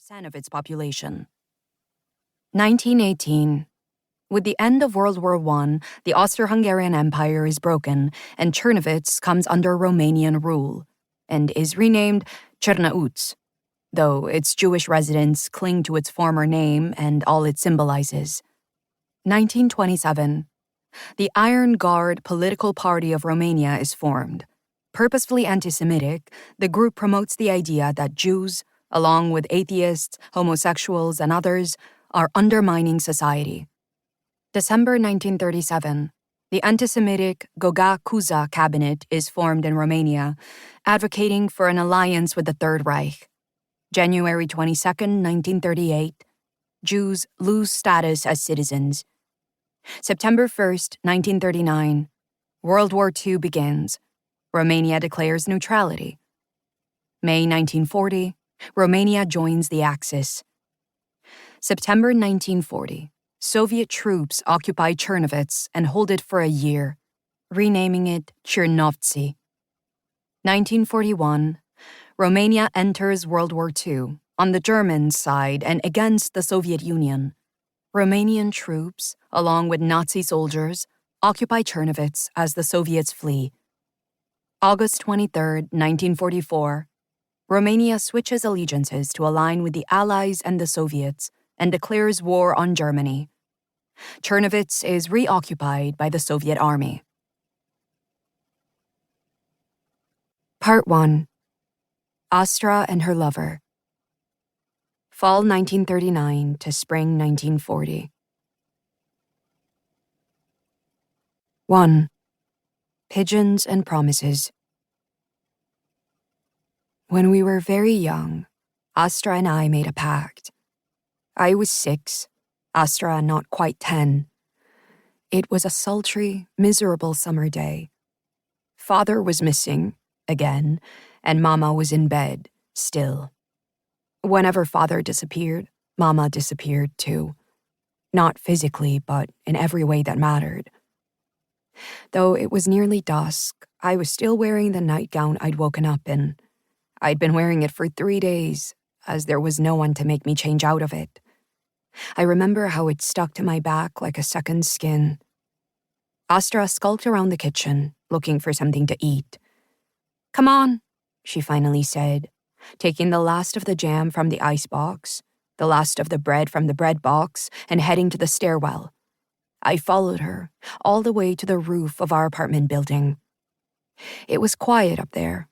10% of its population. 1918. With the end of World War I, the Austro-Hungarian Empire is broken, and Czernowitz comes under Romanian rule, and is renamed Czernowitz, though its Jewish residents cling to its former name and all it symbolizes. 1927. The Iron Guard political party of Romania is formed. Purposefully anti-Semitic, the group promotes the idea that Jews, along with atheists, homosexuals, and others, are undermining society. December 1937. The anti-Semitic Goga Cuza cabinet is formed in Romania, advocating for an alliance with the Third Reich. January 22, 1938. Jews lose status as citizens. September 1st, 1939. World War II begins. Romania declares neutrality. May 1940. Romania joins the Axis. September 1940. Soviet troops occupy Czernowitz and hold it for a year, renaming it Czernowitz. 1941. Romania enters World War II on the German side and against the Soviet Union. Romanian troops, along with Nazi soldiers, occupy Czernowitz as the Soviets flee. August 23, 1944. Romania switches allegiances to align with the Allies and the Soviets and declares war on Germany. Czernowitz is reoccupied by the Soviet army. Part 1. Astra and her lover. Fall 1939 to spring 1940. 1. Pigeons and Promises. When we were very young, Astra and I made a pact. I was 6, Astra not quite 10. It was a sultry, miserable summer day. Father was missing, again, and Mama was in bed, still. Whenever Father disappeared, Mama disappeared too. Not physically, but in every way that mattered. Though it was nearly dusk, I was still wearing the nightgown I'd woken up in. I'd been wearing it for 3 days, as there was no one to make me change out of it. I remember how it stuck to my back like a second skin. Astra skulked around the kitchen, looking for something to eat. "Come on," she finally said, taking the last of the jam from the icebox, the last of the bread from the bread box, and heading to the stairwell. I followed her, all the way to the roof of our apartment building. It was quiet up there.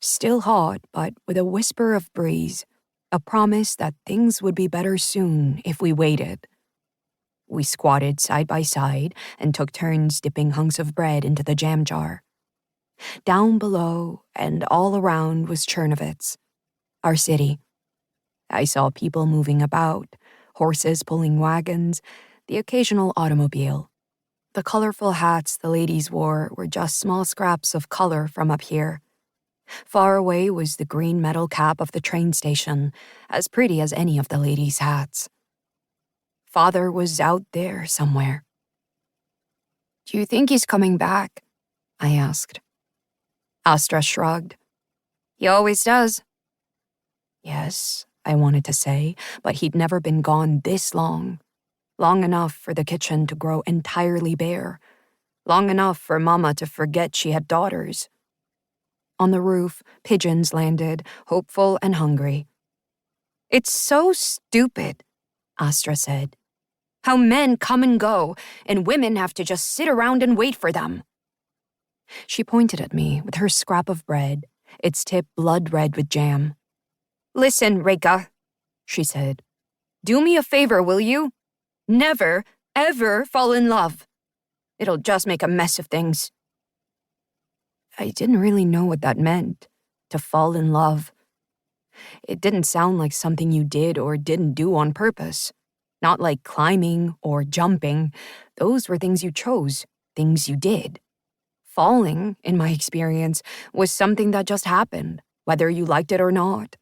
Still hot, but with a whisper of breeze, a promise that things would be better soon if we waited. We squatted side by side and took turns dipping hunks of bread into the jam jar. Down below and all around was Czernowitz, our city. I saw people moving about, horses pulling wagons, the occasional automobile. The colorful hats the ladies wore were just small scraps of color from up here. Far away was the green metal cap of the train station, as pretty as any of the ladies' hats. Father was out there somewhere. "Do you think he's coming back?" I asked. Astra shrugged. "He always does." Yes, I wanted to say, but he'd never been gone this long. Long enough for the kitchen to grow entirely bare. Long enough for Mama to forget she had daughters. On the roof, pigeons landed, hopeful and hungry. "It's so stupid," Astra said. "How men come and go, and women have to just sit around and wait for them." She pointed at me with her scrap of bread, its tip blood red with jam. "Listen, Rieke," she said. "Do me a favor, will you? Never, ever fall in love. It'll just make a mess of things." I didn't really know what that meant, to fall in love. It didn't sound like something you did or didn't do on purpose. Not like climbing or jumping. Those were things you chose, things you did. Falling, in my experience, was something that just happened, whether you liked it or not.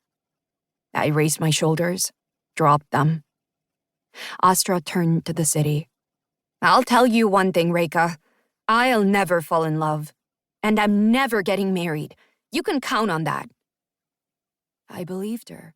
I raised my shoulders, dropped them. Astra turned to the city. "I'll tell you one thing, Rieke. I'll never fall in love. And I'm never getting married. You can count on that." I believed her.